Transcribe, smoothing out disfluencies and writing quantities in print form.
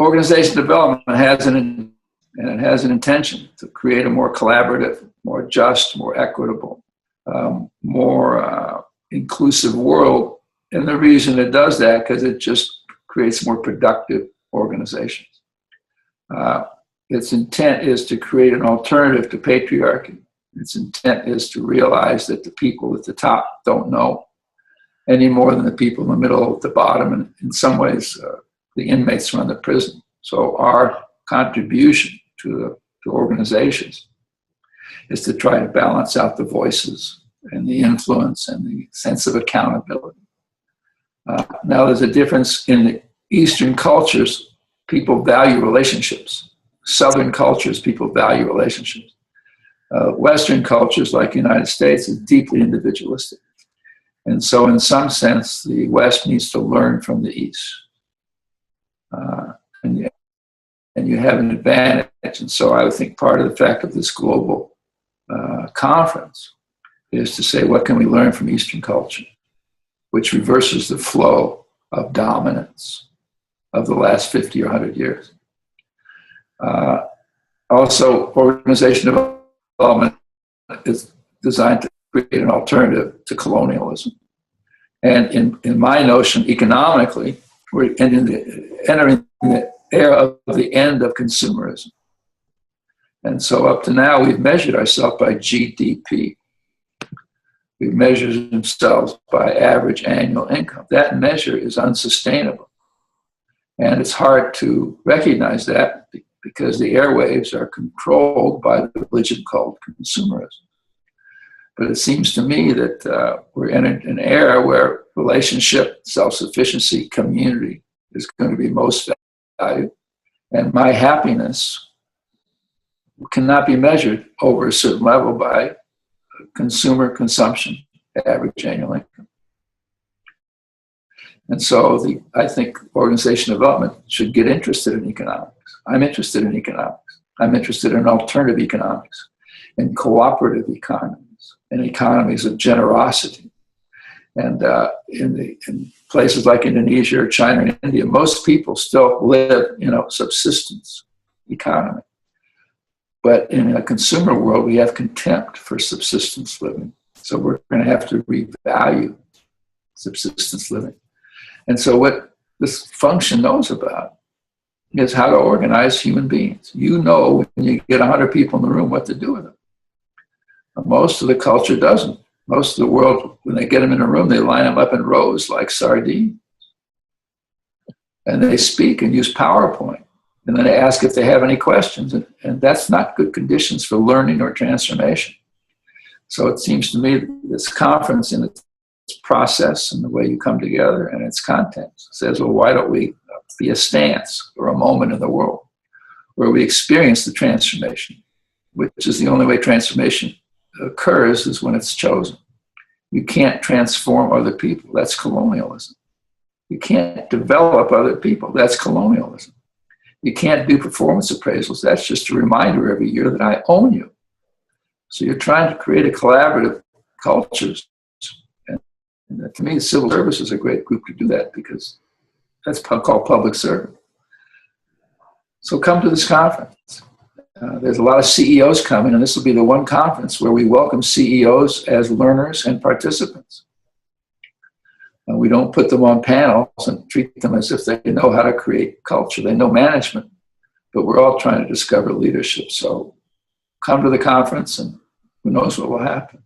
organization development has an intention to create a more collaborative, more just, more equitable, more inclusive world. And the reason it does that, because it just creates more productive organizations. Its intent is to create an alternative to patriarchy. Its intent is to realize that the people at the top don't know any more than the people in the middle at the bottom. And in some ways, the inmates run the prison. So our contribution to organizations is to try to balance out the voices and the influence and the sense of accountability. Now, there's a difference in the Eastern cultures. People value relationships. Southern cultures, people value relationships. Western cultures, like the United States, is deeply individualistic. And so in some sense, the West needs to learn from the East. And you have an advantage. And so I would think part of the fact of this global conference is to say, what can we learn from Eastern culture, which reverses the flow of dominance of the last 50 or 100 years. Also, organization development is designed to create an alternative to colonialism. And in my notion, economically, we're entering the era of the end of consumerism. And so up to now, we've measured ourselves by GDP. We've measured ourselves by average annual income. That measure is unsustainable. And it's hard to recognize that because the airwaves are controlled by the religion called consumerism. But it seems to me that we're in an era where relationship, self-sufficiency, community is going to be most valued. And my happiness cannot be measured over a certain level by consumer consumption, average annual income. And so I think organization development should get interested in economics. I'm interested in economics. I'm interested in alternative economics and cooperative economies and economies of generosity. And in places like Indonesia or China and India, most people still live in a subsistence economy. But in a consumer world, we have contempt for subsistence living. So we're going to have to revalue subsistence living. And so what this function knows about is how to organize human beings. You know when you get 100 people in the room what to do with them. Most of the culture doesn't. Most of the world, when they get them in a room, they line them up in rows like sardines. And they speak and use PowerPoint. And then they ask if they have any questions. And that's not good conditions for learning or transformation. So it seems to me that this conference in its process and the way you come together and its content says, well, why don't we be a stance or a moment in the world where we experience the transformation, which is the only way transformation occurs is when it's chosen. You can't transform other people. That's colonialism. You can't develop other people. That's colonialism. You can't do performance appraisals. That's just a reminder every year that I own you. So you're trying to create a collaborative culture. And to me, the civil service is a great group to do that because that's called public service. So come to this conference. There's a lot of CEOs coming, and this will be the one conference where we welcome CEOs as learners and participants. And we don't put them on panels and treat them as if they know how to create culture. They know management, but we're all trying to discover leadership. So come to the conference, and who knows what will happen.